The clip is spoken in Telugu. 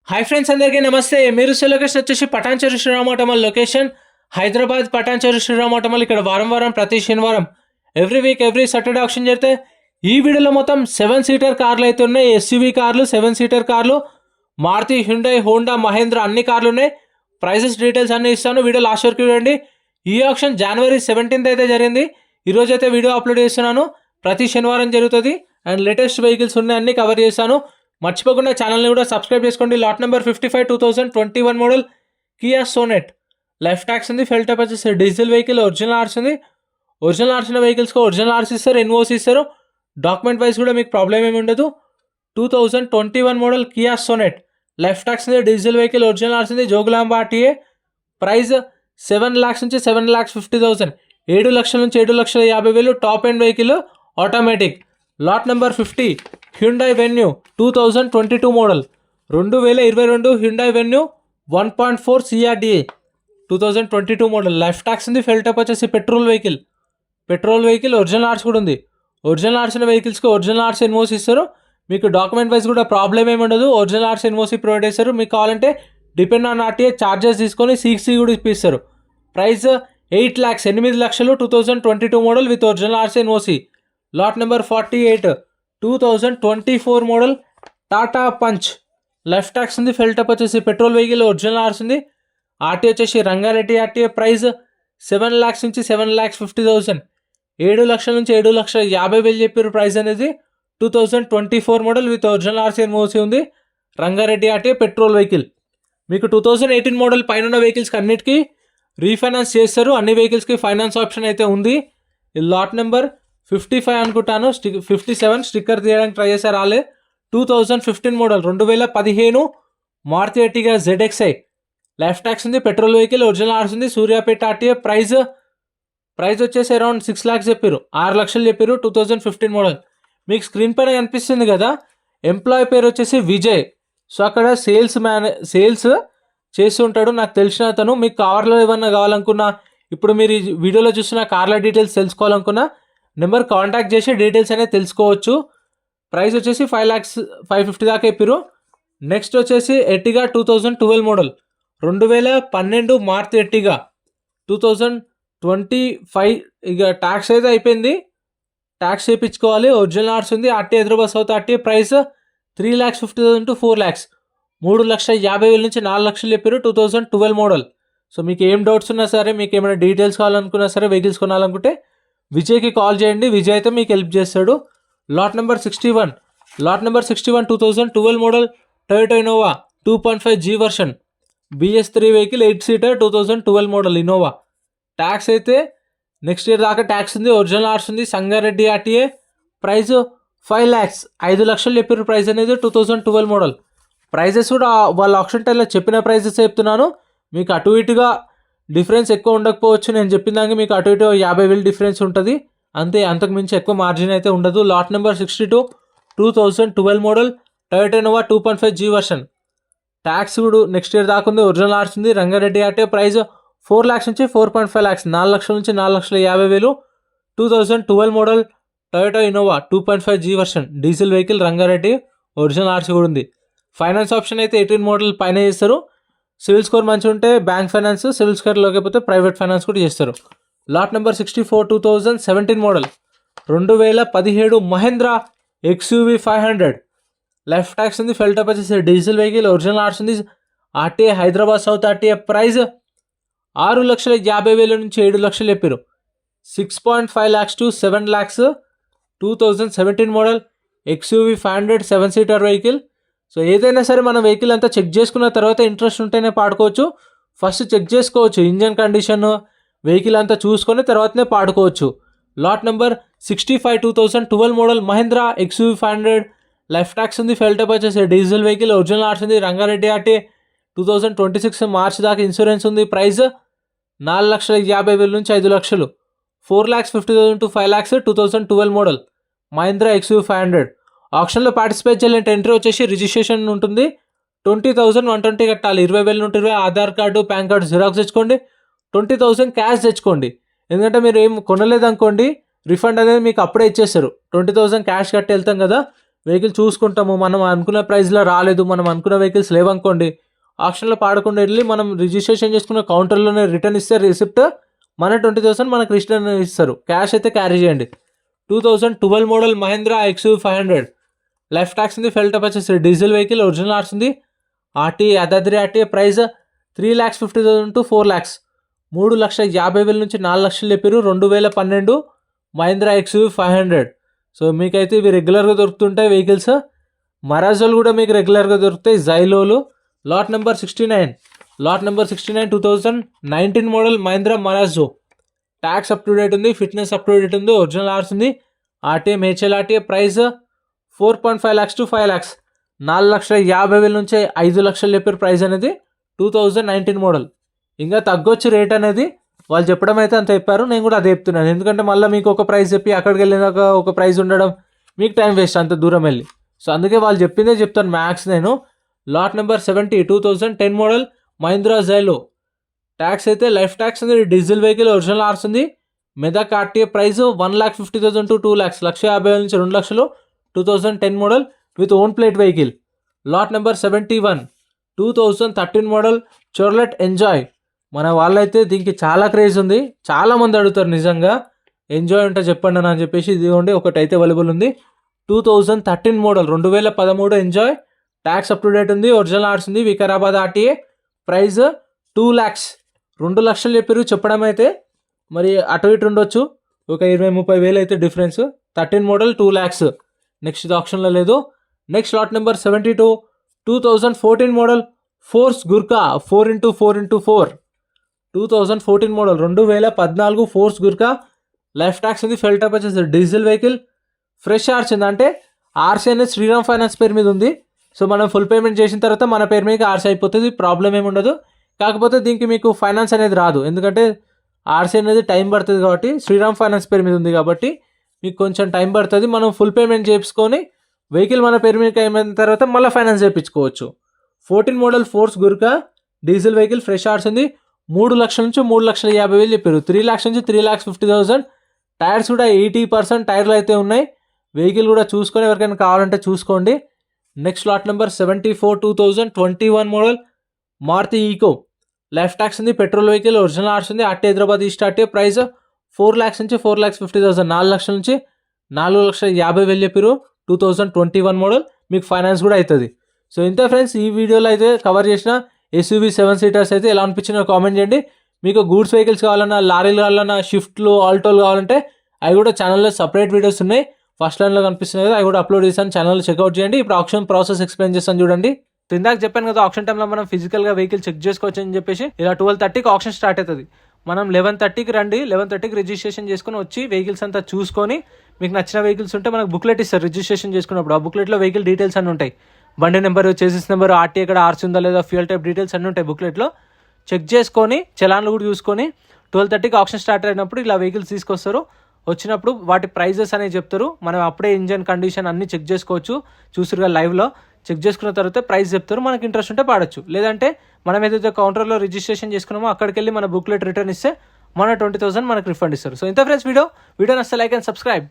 హాయ్ ఫ్రెండ్స్, అందరికీ నమస్తే. మీరు లొకేషన్ వచ్చేసి పటాన్చెరు శ్రీరామోటమల్ లొకేషన్, హైదరాబాద్ పటాన్చెరు శ్రీరామోటమల్. ఇక్కడ వారం ప్రతి శనివారం every week every Saturday option చేస్తే ఈ వీడియోలో మొత్తం 7 సీటర్ కార్లు అయితే ఉన్నాయి. ఎస్యూవీ కార్లు, 7 సీటర్ కార్లు, మారుతి, హ్యుండై, హోండా, మహేంద్ర అన్ని కార్లు ఉన్నాయి. ప్రైజెస్ డీటెయిల్స్ అన్నీ ఇస్తాను. వీడియో లాస్ట్ వరకు చూడండి. ఈ ఆప్షన్ జనవరి 17th అయితే జరిగింది. ఈరోజు అయితే వీడియో అప్లోడ్ చేస్తున్నాను. ప్రతి శనివారం జరుగుతుంది అండ్ లేటెస్ట్ వెహికల్స్ ఉన్నాయి, అన్ని కవర్ చేస్తాను. మర్చిపోకుండా ఛానల్ని కూడా సబ్స్క్రైబ్ చేసుకోండి. Lot number 55 2021 model Kia Sonet. Life tax ఉంది, ఫెల్ టైప్ వచ్చేసి డీజిల్ వెహికల్, ఒరిజినల్ ఆర్స్ ఉంది. ఒరిజినల్ ఆర్స్ ఉన్న వెహికల్స్కి ఒరిజినల్ ఆర్స్ ఇస్తారు, ఎన్ఓసి ఇస్తారు. డాక్యుమెంట్ వైజ్ కూడా మీకు ప్రాబ్లం ఏమి ఉండదు. 2021 model Kia Sonet. Life tax ఉంది, డీజిల్ వెహికల్, ఒరిజినల్ ఆర్స్ ఉంది. జోగులాంబ ఆర్టీఏ. ప్రైస్ 7 lakhs నుంచి 7,50,000, 7 లక్షల నుంచి 7,50,000. Top end vehicle, automatic. Lot number 50 Hyundai venue 2022 model, 2022 Hyundai venue 1.4 CRDA 2022 model. Life tax ఉంది, ఫెల్ టైప్ వచ్చేసి పెట్రోల్ వెహికల్. ఒరిజినల్ ఆర్స్ కూడా ఉంది. ఒరిజినల్ ఆర్స్ ఉన్న వెహికల్స్కి ఒరిజినల్ ఆర్స్ ఎన్ఓసి ఇస్తారు. మీకు డాక్యుమెంట్ వైజ్ కూడా ప్రాబ్లం ఏమి ఉండదు. ఒరిజినల్ ఆర్స్ ఎన్ఓసి ప్రొవైడ్ చేస్తారు. మీకు కావాలంటే డిపెండ్ ఆన్ ఆర్టీఏ ఛార్జెస్ తీసుకొని సీసీ కూడా ఇప్పిస్తారు. ప్రైస్ 8 lakhs, 8 లక్షలు, 2022 model with original hours NOC. Lot number 48 2024 model Tata Punch. Life tax ఉంది, ఫెల్ టైప్ వచ్చేసి పెట్రోల్ వెహికల్, ఒరిజినల్ ఆర్స్ ఉంది. ఆర్టీ వచ్చేసి రంగారెడ్డి ఆర్టీఏ. ప్రైస్ 7 lakhs నుంచి 7,50,000, 7 లక్షల నుంచి 7,50,000 చెప్పారు. ప్రైస్ అనేది 2024 model with original hours NOC ఉంది. Rangareddy RTA petrol vehicle. మీకు 2018 మోడల్ పైన ఉన్న వెహికల్స్కి అన్నిటికీ రీఫైనాన్స్ చేస్తారు. అన్ని వెహికల్స్కి ఫైనాన్స్ ఆప్షన్ అయితే ఉంది. ఈ లాట్ నెంబర్ 55 అనుకుంటాను, 57 స్టిక్కర్ తీయడానికి ట్రై చేశారు రాలే. 2015 model, 2015 Maruti Ertiga ZXi. Life tax ఉంది, పెట్రోల్ వెహికల్, ఒరిజినల్ ఆర్స్ ఉంది. సూర్యాపేట ఆర్టీఏ. ప్రైస్ వచ్చేసి అరౌండ్ 6 lakhs చెప్పారు, 6 లక్షలు చెప్పారు. 2015 మోడల్. మీకు స్క్రీన్ పైన కనిపిస్తుంది కదా, ఎంప్లాయ్ పేరు వచ్చేసి విజయ్. సో అక్కడ సేల్స్ చేస్తుంటాడు, నాకు తెలిసిన అతను. మీకు కార్లో ఏమన్నా కావాలనుకున్నా, ఇప్పుడు మీరు ఈ వీడియోలో చూస్తున్న కార్ల డీటెయిల్స్ తెలుసుకోవాలనుకున్నా నెంబర్ కాంటాక్ట్ చేసి డీటెయిల్స్ అనేది తెలుసుకోవచ్చు. ప్రైస్ వచ్చేసి 5,50,000 దాకా చెప్పారు. నెక్స్ట్ వచ్చేసి ఎర్టిగా 2012 మోడల్, 2012 మారుతి ఎర్టిగా 2025. ఇక ట్యాక్స్ అయితే అయిపోయింది, ట్యాక్స్ చేయించుకోవాలి. ఒరిజినల్ ఆర్స్ ఉంది. RT Hyderabad south RT. Price 3,50,000 to 4 lakhs, 3,50,000 నుంచి 4 లక్షలు చెప్పారు. 2012 మోడల్. సో మీకు ఏం డౌట్స్ ఉన్నా సరే, మీకు ఏమైనా డీటెయిల్స్ కావాలనుకున్నా సరే, వెహికల్స్ కొనాలనుకుంటే విజయ్కి కాల్ చేయండి. విజయ్ అయితే మీకు హెల్ప్ చేస్తాడు. Lot number 61 2012 model Toyota Innova 2.5G version, BS3 vehicle, 8 seater, 2012 model Innova. Tax అయితే నెక్స్ట్ ఇయర్ దాకా ట్యాక్స్ ఉంది. ఒరిజినల్ ఆర్స్ ఉంది. సంగారెడ్డి ఆర్టీఏ. ప్రైస్ 5 lakhs, 5 లక్షలు చెప్పారు. ప్రైస్ అనేది 2012 మోడల్. ప్రైజెస్ కూడా వాళ్ళ ఆప్షన్ టైంలో చెప్పిన ప్రైజెస్ చెప్తున్నాను. మీకు అటు ఇటుగా డిఫరెన్స్ ఎక్కువ ఉండకపోవచ్చు. నేను చెప్పిన దానికి మీకు అటు ఇటు 50,000 డిఫరెన్స్ ఉంటుంది అంతే, అంతకు మించి ఎక్కువ మార్జిన్ అయితే ఉండదు. Lot number 62 2012 model Toyota Innova 2.5G version. Tax కూడా నెక్స్ట్ ఇయర్ దాకా ఉంది. ఒరిజినల్ ఆర్స్ ఉంది. రంగారెడ్డి ఆర్టీఏ. ప్రైస్ 4 lakhs నుంచి 4.5 lakhs, 4 లక్షల నుంచి 4,50,000. 2012 model Toyota Innova 2.5G version, diesel vehicle, Rangareddy. Original RC కూడా ఉంది. ఫైనాన్స్ ఆప్షన్ అయితే 18 మోడల్ పైన చేస్తారు. సివిల్ స్కోర్ మంచిగా ఉంటే బ్యాంక్ ఫైనాన్స్, సివిల్ స్కోర్ లేకపోతే ప్రైవేట్ ఫైనాన్స్ కూడా చేస్తారు. Lot number 64 2017 model, 2017 Mahindra XUV 500. Life tax ఉంది, ఫెల్ టైప్ వచ్చేసి డీజిల్ వెహికల్, ఒరిజినల్ ఆర్స్ ఉంది. RTA Hyderabad south RTA. Price 6,50,000 నుంచి 7 లక్షలు చెప్పారు. 6.5 lakhs to 7 lakhs. 2017 model XUV 500 7 seater vehicle. So ఏదైనా సరే మనం వెహికల్ అంతా చెక్ చేసుకున్న తర్వాత ఇంట్రెస్ట్ ఉంటేనే పాడుకోవచ్చు. ఫస్ట్ చెక్ చేసుకోవచ్చు ఇంజన్ కండిషన్, వెహికల్ అంతా చూసుకొని తర్వాతనే పాడుకోవచ్చు. Lot number 65 2012 model Mahindra XUV 500. Life tax ఉంది, ఫెల్ టైప్ వచ్చేసి డీజిల్ వెహికల్, ఒరిజినల్ ఆర్స్ ఉంది. రంగారెడ్డి ఆర్టీ. 2026 మార్చ్ దాకా ఇన్సూరెన్స్ ఉంది. ప్రైస్ 4,50,000 నుంచి 5 లక్షలు, 4,50,000 to 5 lakhs. 2012 model Mahindra XUV 500. ఆప్షన్లో పార్టిసిపేట్ చేయాలంటే ఎంట్రీ వచ్చేసి రిజిస్ట్రేషన్ ఉంటుంది. 20,120 కట్టాలి. 20,000 నుండి 20 Aadhaar card, pan card xerox తెచ్చుకోండి. 20,000 క్యాష్ తెచ్చుకోండి. ఎందుకంటే మీరు ఏం కొనలేదనుకోండి, రిఫండ్ అనేది మీకు అప్పుడే ఇచ్చేస్తారు. 20,000 క్యాష్ కట్టి వెళ్తాం కదా, వెహికల్ చూసుకుంటాము, మనం అనుకున్న ప్రైస్లో రాలేదు, మనం అనుకున్న వెహికల్స్ లేవనుకోండి, ఆప్షన్లో పాడకుండా వెళ్ళి మనం రిజిస్ట్రేషన్ చేసుకున్న కౌంటర్లోనే రిటర్న్ ఇస్తే రిసిప్ట్ మన 20,000 మనకు రిటర్న్ ఇస్తారు. క్యాష్ అయితే క్యారీ చేయండి. 2012 model Mahindra XUV 500 life tax ఉంది, ఫెల్ టప్ వచ్చేసి డీజిల్ వెహికల్, ఒరిజినల్ ఆర్స్ ఉంది, RTA Yadadri RTA. Price 3,50,000 to 4 lakhs, 3,50,000 నుంచి 4 లక్షలు చెప్పారు. 2012 మహేంద్ర XUV 500. సో మీకైతే ఇవి రెగ్యులర్గా దొరుకుతుంటాయి వెహికల్స్. మరాజోలు కూడా మీకు రెగ్యులర్గా దొరుకుతాయి. జైలోలు lot number 69 2019 model Mahindra Marazzo. Tax up to date ఉంది, ఫిట్నెస్ అప్ టు డేట్ ఉంది, ఒరిజినల్ ఆర్స్ ఉంది, RTA Medchal RTA. Price 4.5 lakhs to 5 lakhs, 4,50,000 నుంచి 5 లక్షలు చెప్పారు ప్రైస్ అనేది. 2019 మోడల్. ఇంకా తగ్గొచ్చు రేట్ అనేది, వాళ్ళు చెప్పడం అయితే అంత చెప్పారు, నేను కూడా అదే చెప్తున్నాను. ఎందుకంటే మళ్ళీ మీకు ఒక ప్రైస్ చెప్పి అక్కడికి వెళ్ళినాక ఒక ప్రైస్ ఉండడం మీకు టైం వేస్ట్ అంత దూరం వెళ్ళి. సో అందుకే వాళ్ళు చెప్పిందే చెప్తాను మ్యాక్స్ నేను. Lot number 70 2010 model Mahindra Xylo. Tax అయితే లైఫ్ ట్యాక్స్ ఉంది, డీజిల్ వెహికల్, ఒరిజినల్ ఆర్స్ ఉంది, Medak RTA. Price 1,50,000 to 2 lakhs, 1,50,000 నుంచి 2 లక్షలు. 2010 model with own plate vehicle. Lot number 71 2013 model Chevrolet Enjoy. మన వాళ్ళైతే దీనికి చాలా క్రేజ్ ఉంది, చాలామంది అడుగుతారు నిజంగా ఎంజాయ్ ఉంటే చెప్పండి అని చెప్పేసి. ఇదిగోండి ఒకటి అయితే అవైలబుల్ ఉంది. 2013 model 2013 enjoy. Tax up to date ఉంది, ఒరిజినల్ ఆర్స్ ఉంది, వికారాబాద్ ఆర్టీఏ. ప్రైస్ 2 lakhs, 2 లక్షలు చెప్పారు చెప్పడం అయితే, మరి అటు ఇటు ఉండొచ్చు, ఒక 20,000-30,000 అయితే డిఫరెన్స్. 13 model 2 lakhs. నెక్స్ట్ ఇది ఆప్షన్లో లేదు. Next lot number 72 2014 model Force Gurkha 4x4x4. 2014 model 2014 force Gurkha. Life tax ఉంది, ఫెల్ టప్ వచ్చేసి డీజిల్ వెహికల్. ఫ్రెష్ ఆర్స్ ఉంది, అంటే ఆర్సీ అనేది శ్రీరామ్ ఫైనాన్స్ పేరు మీద ఉంది. సో మనం ఫుల్ పేమెంట్ చేసిన తర్వాత మన పేరు మీద ఆర్సీ అయిపోతుంది, ప్రాబ్లం ఏమి ఉండదు. కాకపోతే దీనికి మీకు ఫైనాన్స్ అనేది రాదు, ఎందుకంటే ఆర్సీ అనేది టైం పడుతుంది కాబట్టి, శ్రీరామ్ ఫైనాన్స్ పేరు మీద ఉంది కాబట్టి మీకు కొంచెం టైం పడుతుంది. మనం ఫుల్ పేమెంట్ చేసుకొని వెహికల్ మన పేరు మీద అయిన తర్వాత మళ్ళీ ఫైనాన్స్ చేయించుకోవచ్చు. 14 model Force Gurkha diesel vehicle, fresh RC ఉంది, 3 లక్షల నుంచి 3,50,000 చెప్పారు. 3 lakhs నుంచి 3,50,000. టైర్స్ కూడా 80% టైర్లు అయితే ఉన్నాయి. వెహికల్ కూడా చూసుకొని ఎవరికైనా కావాలంటే చూసుకోండి. Next lot number 74 2021 model Maruti Eeco. Life tax ఉంది, పెట్రోల్ వెహికల్, ఒరిజినల్ ఆర్స్ ఉంది, RT Hyderabad east RT. Price 4 lakhs నుంచి 4,50,000, 4 లక్షల నుంచి 4,50,000 చెప్పారు. 2021 మోడల్, మీకు ఫైనాన్స్ కూడా అవుతుంది. సో ఇంతే ఫ్రెండ్స్, ఈ వీడియోలో అయితే కవర్ చేసిన SUV 7 seaters అయితే ఎలా అనిపించినా కామెంట్ చేయండి. మీకు గూడ్స్ వెహికల్స్ కావాలన్నా, లారీలు కావాలన్నా, షిఫ్ట్లు, ఆల్టోలు కావాలంటే అవి కూడా ఛానల్లో సపరేట్ వీడియోస్ ఉన్నాయి, ఫస్ట్ లైన్లో కనిపిస్తున్నాయి కదా, అవి కూడా అప్లోడ్ చేశాను, ఛానల్లో చెక్అవుట్ చేయండి. ఇప్పుడు ఆప్షన్ ప్రాసెస్ ఎక్స్ప్లెయిన్ చేస్తాను చూడండి. ఇందాక చెప్పాను కదా, ఆప్షన్ టైంలో మనం ఫిజికల్గా వెహికల్ చెక్ చేసుకోవచ్చు అని చెప్పేసి. ఇలా 12:30కి ఆప్షన్ స్టార్ట్ అవుతుంది. మనం 11:30కి రండి, 11:30కి రిజిస్ట్రేషన్ చేసుకుని వచ్చి వెహికల్స్ అంతా చూసుకొని మీకు నచ్చిన వెహికల్స్ ఉంటే మనకు బుక్లెట్ ఇస్తారు రిజిస్ట్రేషన్ చేసుకున్నప్పుడు. ఆ బుక్లెట్లో వెహికల్ డీటెయిల్స్ అన్నీ ఉంటాయి, బండి నెంబర్, చేసిస్ నెంబర్, ఆర్టీ ఎక్కడ ఆర్సీ ఉందా లేదా, ఫ్యూయల్ టైప్ డీటెయిల్స్ అన్నీ ఉంటాయి బుక్లెట్లో. చెక్ చేసుకొని చలాన్లు కూడా చూసుకొని 12:30కి ఆప్షన్ స్టార్ట్ అయినప్పుడు ఇలా వెహికల్స్ తీసుకొస్తారు. వచ్చినప్పుడు వాటి ప్రైజెస్ అనేవి చెప్తారు. మనం అప్పుడే ఇంజన్ కండిషన్ అన్నీ చెక్ చేసుకోవచ్చు, చూసురుగా లైవ్లో చెక్ చేసుకున్న తర్వాత ప్రైస్ చెప్తారు. మనకి ఇంట్రెస్ట్ ఉంటే పాడొచ్చు, లేదంటే మనం ఏదైతే కౌంటర్లో రిజిస్ట్రేషన్ చేసుకున్నామో అక్కడికి వెళ్ళి మన బుక్లెట్ రిటర్న్ ఇస్తే మన 20,000 మనకు రిఫండ్ ఇస్తారు. సో ఇంత ఫ్రెండ్స్, వీడియో నచ్చితే లైక్ అండ్ సబ్స్క్రైబ్.